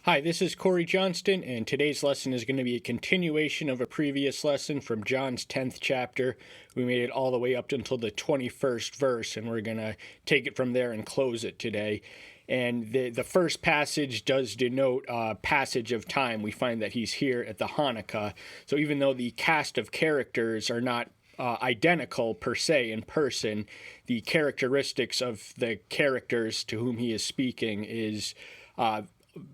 Hi, this is Corey Johnston, and today's lesson is going to be a continuation of a previous lesson from John's 10th chapter. We made it all the way up until the 21st verse, and we're going to take it from there and close it today. And the first passage does denote passage of time. We find that he's here at the Hanukkah. So even though the cast of characters are not identical per se in person, the characteristics of the characters to whom he is speaking is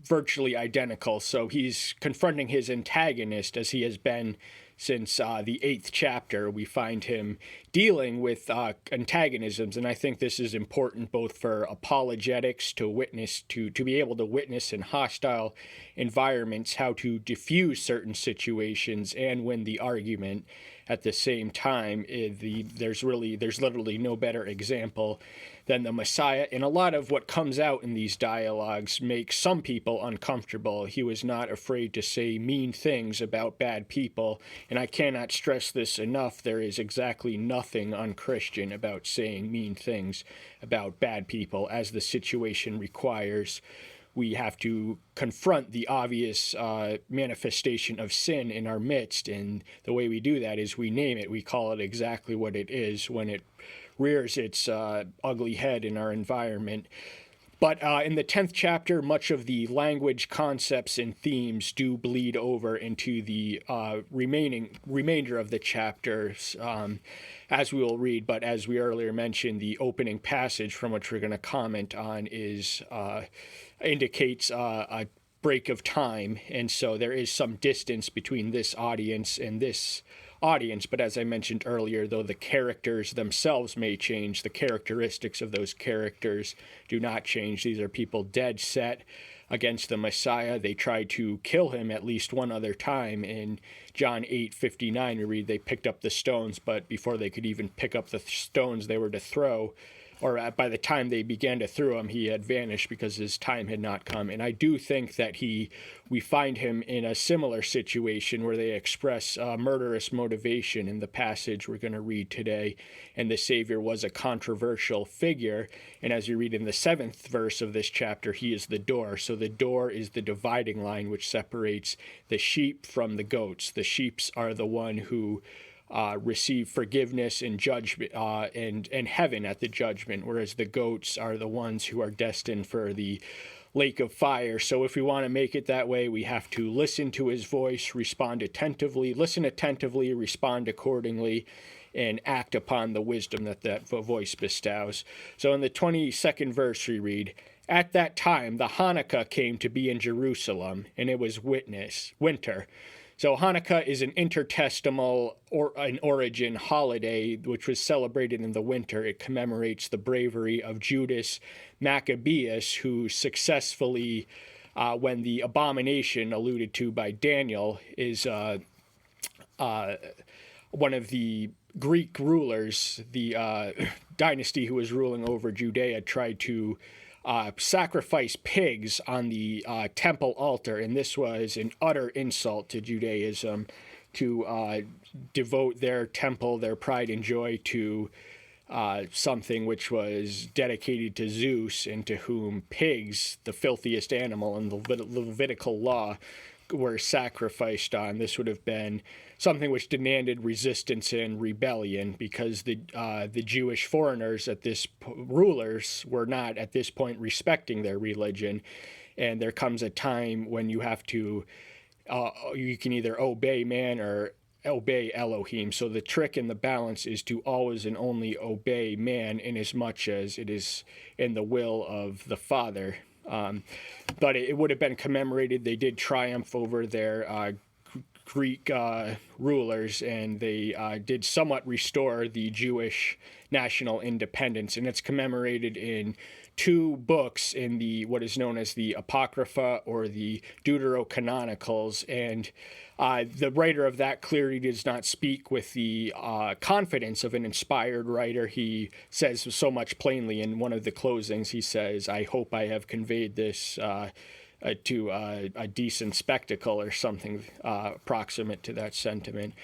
virtually identical. So he's confronting his antagonist as he has been since the 8th chapter. We find him dealing with antagonisms, and I think this is important both for apologetics, to witness, to be able to witness in hostile environments how to diffuse certain situations and win the argument at the same time. There's literally no better example than the Messiah, and a lot of what comes out in these dialogues makes some people uncomfortable. He was not afraid to say mean things about bad people, and I cannot stress this enough. There is exactly nothing unchristian about saying mean things about bad people, as the situation requires. We have to confront the obvious manifestation of sin in our midst, and the way we do that is we name it. We call it exactly what it is when it rears its ugly head in our environment. But in the 10th chapter, much of the language, concepts, and themes do bleed over into the remainder of the chapters, as we will read. But as we earlier mentioned, the opening passage from which we're going to comment on indicates a break of time, and so there is some distance between this audience and this audience. But as I mentioned earlier, though the characters themselves may change, the characteristics of those characters do not change. These are people dead set against the Messiah. They tried to kill him at least one other time. In John 8:59, we read they picked up the stones, but before they could even pick up the stones they were to throw, or by the time they began to throw him, he had vanished because his time had not come. And I do think that we find him in a similar situation where they express murderous motivation in the passage we're going to read today. And the Savior was a controversial figure. And as you read in the 7th verse of this chapter, he is the door. So the door is the dividing line which separates the sheep from the goats. The sheep are the one who receive forgiveness and judgment and heaven at the judgment, whereas the goats are the ones who are destined for the lake of fire. So if we want to make it that way, we have to listen to his voice, respond attentively, listen attentively, respond accordingly, and act upon the wisdom that voice bestows. So in the 22nd verse we read, "At that time the Hanukkah came to be in Jerusalem, and it was winter." So Hanukkah is an intertestamental an origin holiday which was celebrated in the winter. It commemorates the bravery of Judas Maccabeus, who successfully, when the abomination alluded to by Daniel is one of the Greek rulers, the dynasty who was ruling over Judea, tried to sacrifice pigs on the temple altar, and this was an utter insult to Judaism, to devote their temple, their pride and joy, to something which was dedicated to Zeus, and to whom pigs, the filthiest animal in the Levitical law, were sacrificed on. This would have been something which demanded resistance and rebellion, because the Jewish foreigners rulers were not at this point respecting their religion. And there comes a time when you have to you can either obey man or obey Elohim. So the trick in the balance is to always and only obey man, in as much as it is in the will of the Father. But it would have been commemorated. They did triumph over their Greek rulers, and they did somewhat restore the Jewish national independence. And it's commemorated in 2 books in what is known as the Apocrypha, or the Deuterocanonicals. And the writer of that clearly does not speak with the confidence of an inspired writer. He says so much plainly in one of the closings. He says, "I hope I have conveyed this to a decent spectacle," or something proximate to that sentiment.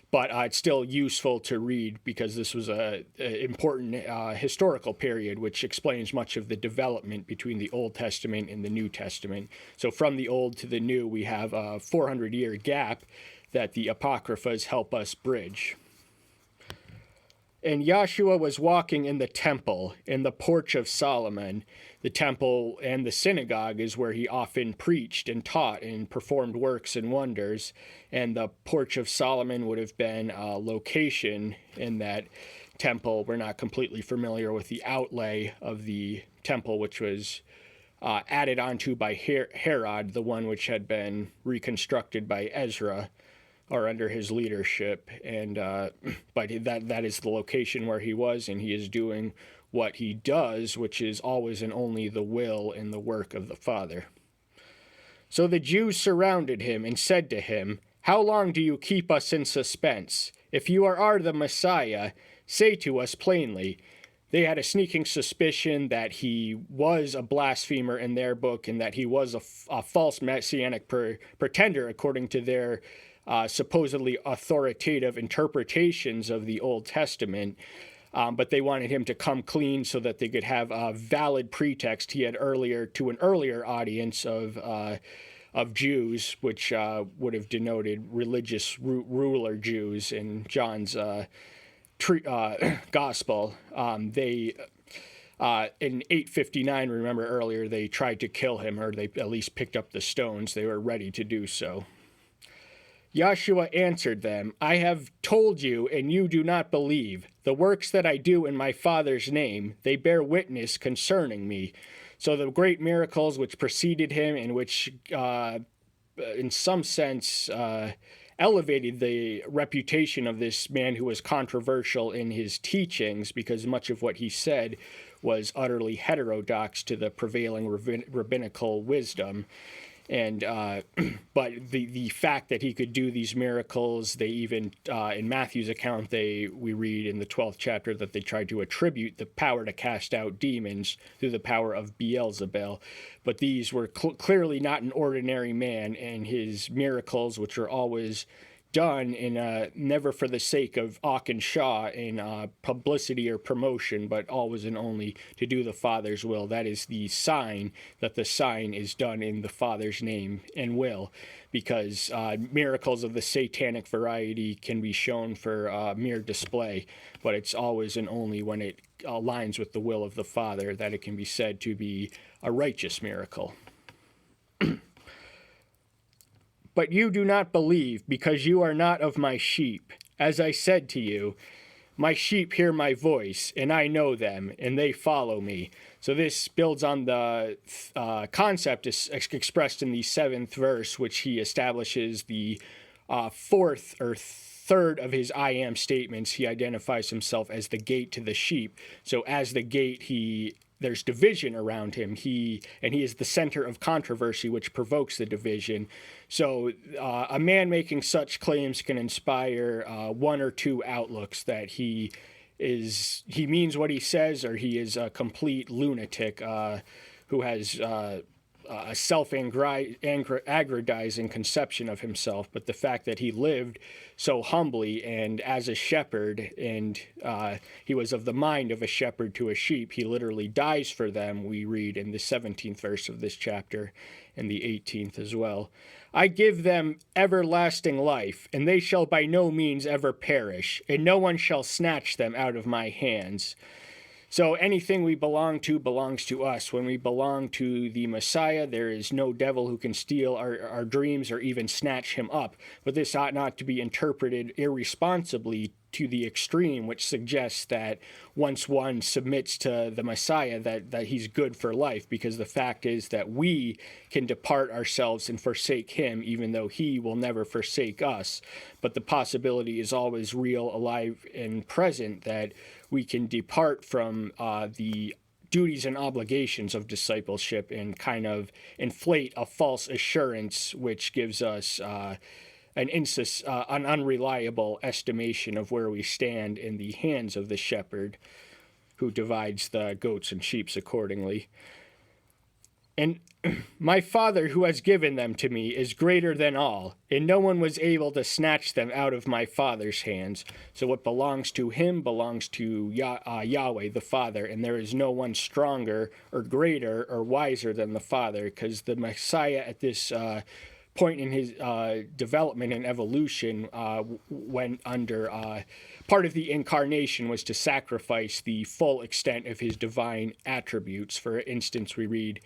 but it's still useful to read because this was a important historical period, which explains much of the development between the Old Testament and the New Testament. So from the Old to the New, we have a 400-year gap that the Apocryphas help us bridge. And Joshua was walking in the temple, in the porch of Solomon. The temple and the synagogue is where he often preached and taught and performed works and wonders. And the porch of Solomon would have been a location in that temple. We're not completely familiar with the outlay of the temple, which was added onto by Herod, the one which had been reconstructed by Ezra, or under his leadership, and but that is the location where he was, and he is doing what he does, which is always and only the will and the work of the Father. So the Jews surrounded him and said to him, "How long do you keep us in suspense? If you are the Messiah, say to us plainly." They had a sneaking suspicion that he was a blasphemer in their book and that he was a false messianic pretender according to their supposedly authoritative interpretations of the Old Testament, but they wanted him to come clean so that they could have a valid pretext. He had to an earlier audience of Jews, which would have denoted religious ruler Jews in John's gospel. In 859, remember earlier, they tried to kill him, or they at least picked up the stones. They were ready to do so. Joshua answered them, "I have told you, and you do not believe. The works that I do in my Father's name, they bear witness concerning me." So the great miracles which preceded him and which, in some sense, elevated the reputation of this man who was controversial in his teachings, because much of what he said was utterly heterodox to the prevailing rabbinical wisdom. And but the fact that he could do these miracles, they even in Matthew's account, we read in the 12th chapter that they tried to attribute the power to cast out demons through the power of Beelzebul. But these were clearly not an ordinary man, and his miracles, which are always done in never for the sake of Auk and Shaw in publicity or promotion, but always and only to do the Father's will. That is the sign that the sign is done in the Father's name and will, because miracles of the satanic variety can be shown for mere display, but it's always and only when it aligns with the will of the Father that it can be said to be a righteous miracle. But you do not believe, because you are not of my sheep. As I said to you, my sheep hear my voice, and I know them, and they follow me. So this builds on the concept expressed in the 7th verse, which he establishes the fourth or third of his I am statements. He identifies himself as the gate to the sheep. So as the gate, there's division around him. He is the center of controversy, which provokes the division. So a man making such claims can inspire one or two outlooks: that he means what he says, or he is a complete lunatic who has a self-aggrandizing conception of himself. But the fact that he lived so humbly and as a shepherd, and he was of the mind of a shepherd to a sheep, he literally dies for them, we read in the 17th verse of this chapter, and the 18th as well. I give them everlasting life, and they shall by no means ever perish, and no one shall snatch them out of my hands. So anything we belong to belongs to us. When we belong to the Messiah, there is no devil who can steal our dreams or even snatch him up. But this ought not to be interpreted irresponsibly to the extreme, which suggests that once one submits to the Messiah, that he's good for life, because the fact is that we can depart ourselves and forsake him, even though he will never forsake us. But the possibility is always real, alive, and present that we can depart from the duties and obligations of discipleship and kind of inflate a false assurance, which gives us an unreliable estimation of where we stand in the hands of the shepherd, who divides the goats and sheep accordingly. And my Father who has given them to me is greater than all, and no one was able to snatch them out of my Father's hands. So what belongs to him belongs to Yahweh, the Father, and there is no one stronger or greater or wiser than the Father, because the Messiah at this point in his development and evolution went under part of the incarnation was to sacrifice the full extent of his divine attributes. For instance, we read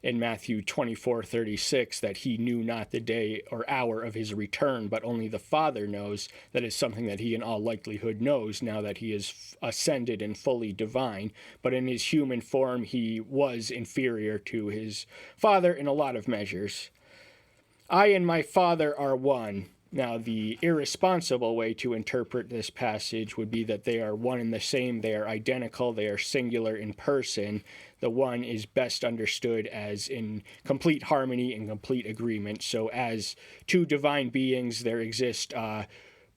in Matthew 24:36 that he knew not the day or hour of his return, but only the Father knows. That is something that he in all likelihood knows now that he is ascended and fully divine. But in his human form, he was inferior to his Father in a lot of measures. I and my Father are one. Now, the irresponsible way to interpret this passage would be that they are one and the same, they are identical, they are singular in person. The one is best understood as in complete harmony and complete agreement. So as two divine beings, there exists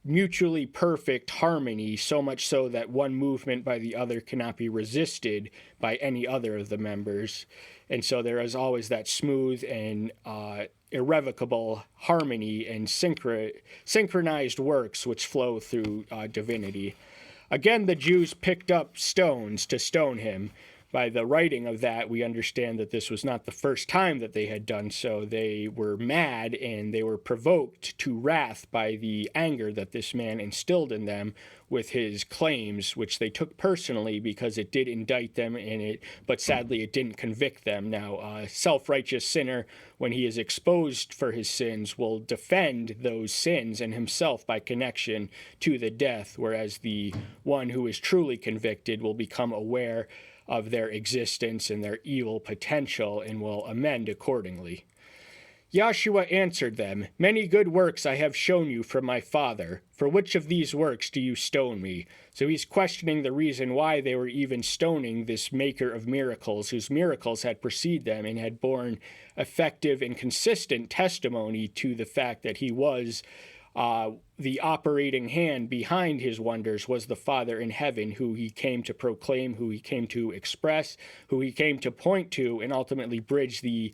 mutually perfect harmony, so much so that one movement by the other cannot be resisted by any other of the members. And so there is always that smooth and irrevocable harmony and synchronized works which flow through divinity. Again, the Jews picked up stones to stone him. By the writing of that, we understand that this was not the first time that they had done so. They were mad and they were provoked to wrath by the anger that this man instilled in them with his claims, which they took personally because it did indict them but sadly it didn't convict them. Now, a self-righteous sinner, when he is exposed for his sins, will defend those sins and himself by connection to the death, whereas the one who is truly convicted will become aware of their existence and their evil potential and will amend accordingly. Yahshua answered them, Many good works I have shown you from my Father. For which of these works do you stone me? So he's questioning the reason why they were even stoning this maker of miracles, whose miracles had preceded them and had borne effective and consistent testimony to the fact that he was the operating hand behind his wonders was the Father in heaven, who he came to proclaim, who he came to express, who he came to point to, and ultimately bridge the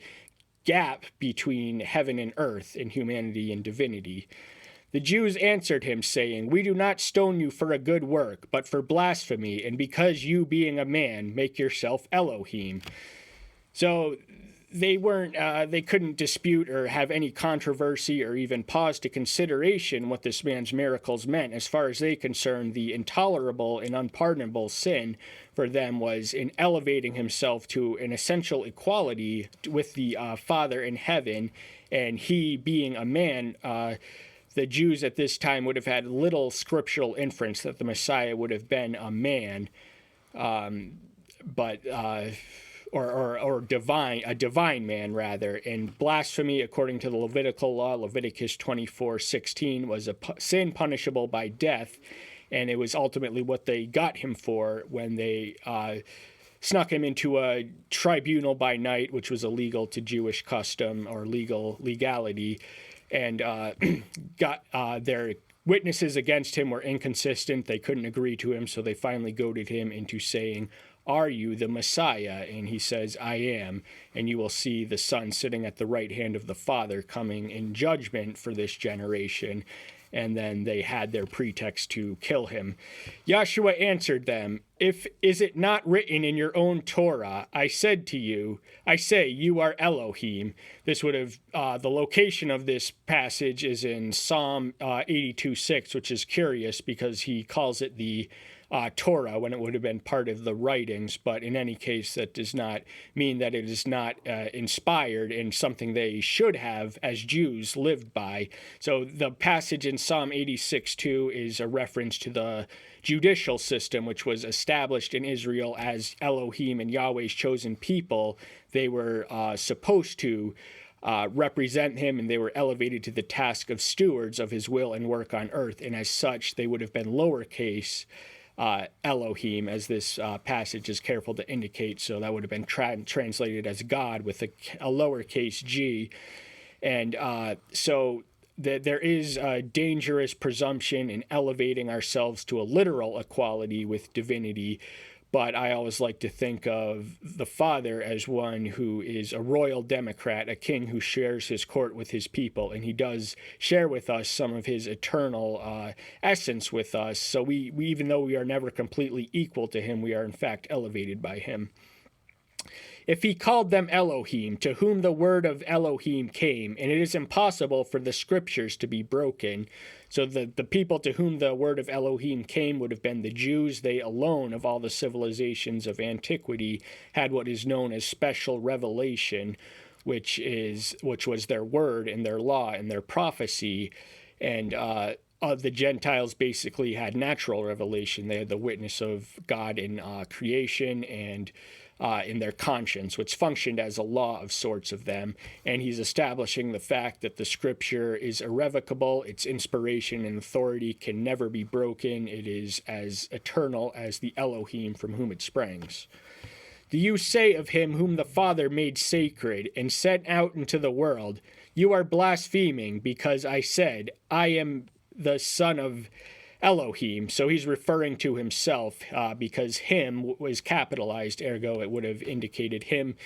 gap between heaven and earth in humanity and divinity. The Jews answered him, saying, We do not stone you for a good work, but for blasphemy, and because you, being a man, make yourself Elohim. So they couldn't dispute or have any controversy or even pause to consideration what this man's miracles meant. As far as they concerned, the intolerable and unpardonable sin for them was in elevating himself to an essential equality with the Father in heaven, and he being a man. The Jews at this time would have had little scriptural inference that the Messiah would have been a man, or a divine man rather. And blasphemy, according to the Levitical law, Leviticus 24:16, was a sin punishable by death, and it was ultimately what they got him for when they snuck him into a tribunal by night, which was illegal to Jewish custom or legality, and got their witnesses against him were inconsistent. They couldn't agree to him, so they finally goaded him into saying, Are you the Messiah? And he says, I am. And you will see the Son sitting at the right hand of the Father coming in judgment for this generation. And then they had their pretext to kill him. Yahshua answered them, Is it not written in your own Torah, I say you are Elohim. This would have, the location of this passage is in Psalm 82:6, which is curious because he calls it the Torah when it would have been part of the writings, but in any case, that does not mean that it is not inspired and something they should have as Jews lived by. So the passage in Psalm 86:2 is a reference to the judicial system, which was established in Israel as Elohim and Yahweh's chosen people. They were supposed to represent him, and they were elevated to the task of stewards of his will and work on earth, and as such, they would have been lowercase Elohim, as this passage is careful to indicate. So that would have been translated as God with a lowercase g. And so there is a dangerous presumption in elevating ourselves to a literal equality with divinity. But I always like to think of the Father as one who is a royal democrat, a king who shares his court with his people, and he does share with us some of his eternal essence with us. So we even though we are never completely equal to him, we are in fact elevated by him. If he called them Elohim, to whom the word of Elohim came, and it is impossible for the scriptures to be broken. So the people to whom the word of Elohim came would have been the Jews. They alone, of all the civilizations of antiquity, had what is known as special revelation, which was their word and their law and their prophecy. And the Gentiles basically had natural revelation. They had the witness of God in creation and in their conscience, which functioned as a law of sorts of them. And he's establishing the fact that the scripture is irrevocable, its inspiration and authority can never be broken, it is as eternal as the Elohim from whom it springs. Do you say of him whom the Father made sacred and sent out into the world, you are blaspheming, because I said, I am the son of Elohim? So he's referring to himself because him was capitalized, ergo it would have indicated him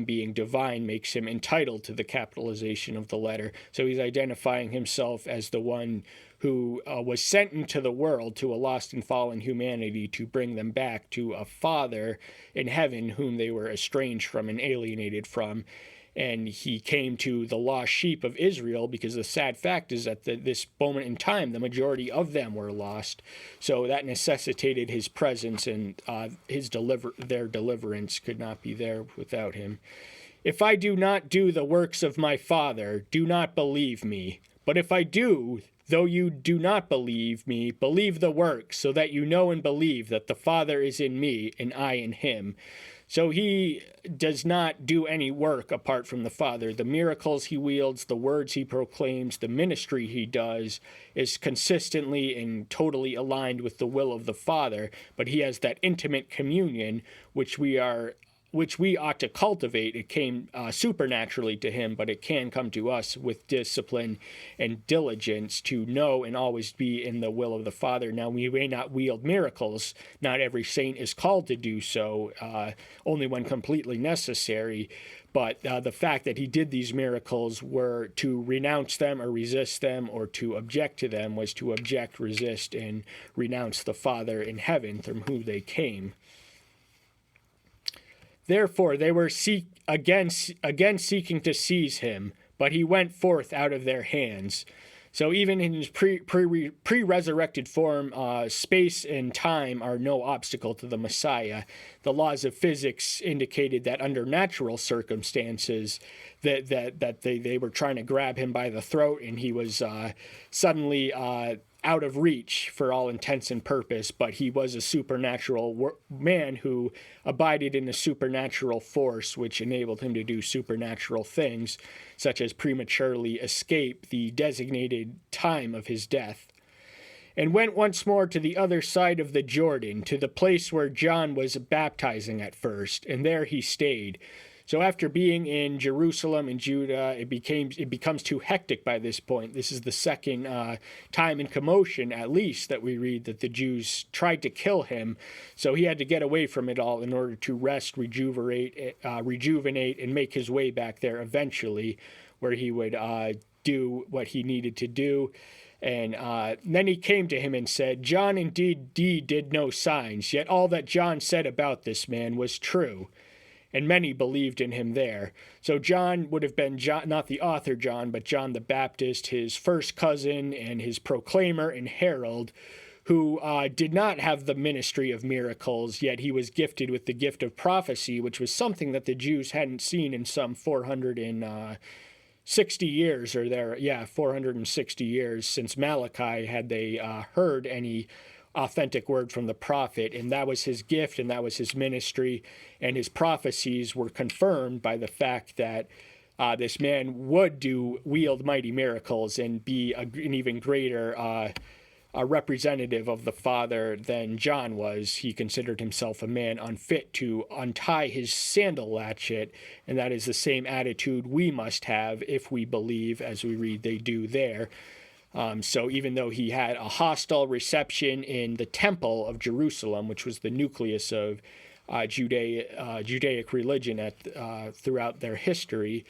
being divine makes him entitled to the capitalization of the letter. So he's identifying himself as the one who was sent into the world to a lost and fallen humanity to bring them back to a Father in heaven whom they were estranged from and alienated from. And he came to the lost sheep of Israel, because the sad fact is that this moment in time, the majority of them were lost. So that necessitated his presence, and their deliverance could not be there without him. If I do not do the works of my Father, do not believe me. But if I do, though you do not believe me, believe the works, so that you know and believe that the Father is in me and I in him. So he does not do any work apart from the Father. The miracles he wields, the words he proclaims, the ministry he does is consistently and totally aligned with the will of the Father. But he has that intimate communion, which we ought to cultivate. It came supernaturally to him, but it can come to us with discipline and diligence to know and always be in the will of the Father. Now, we may not wield miracles. Not every saint is called to do so, only when completely necessary. But the fact that he did these miracles were to renounce them or resist them, or to object to them was to object, resist, and renounce the Father in heaven from whom they came. Therefore they were again seeking to seize him, but he went forth out of their hands. So even in his pre-resurrected form, space and time are no obstacle to the Messiah. The laws of physics indicated that under natural circumstances that they were trying to grab him by the throat, and he was suddenly out of reach for all intents and purpose, but he was a supernatural man who abided in a supernatural force, which enabled him to do supernatural things, such as prematurely escape the designated time of his death. And went once more to the other side of the Jordan, to the place where John was baptizing at first, and there he stayed. So after being in Jerusalem and Judah, it becomes too hectic by this point. This is the second time in commotion, at least, that we read that the Jews tried to kill him. So he had to get away from it all in order to rest, rejuvenate, and make his way back there eventually, where he would do what he needed to do. And then he came to him and said, John indeed did no signs, yet all that John said about this man was true. And many believed in him there. So John would have been not the author John, but John the Baptist, his first cousin and his proclaimer and herald, who did not have the ministry of miracles, yet he was gifted with the gift of prophecy, which was something that the Jews hadn't seen in some 460 years, 460 years since Malachi had they heard any authentic word from the prophet. And that was his gift, and that was his ministry, and his prophecies were confirmed by the fact that this man would wield mighty miracles and be an even greater a representative of the Father than John was. He considered himself a man unfit to untie his sandal latchet, and that is the same attitude we must have if we believe, as we read they do there, So even though he had a hostile reception in the Temple of Jerusalem, which was the nucleus of Judaic religion throughout their history,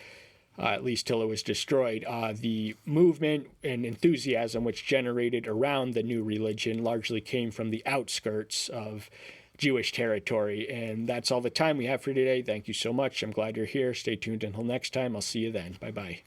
at least till it was destroyed, the movement and enthusiasm which generated around the new religion largely came from the outskirts of Jewish territory. And that's all the time we have for today. Thank you so much. I'm glad you're here. Stay tuned until next time. I'll see you then. Bye-bye.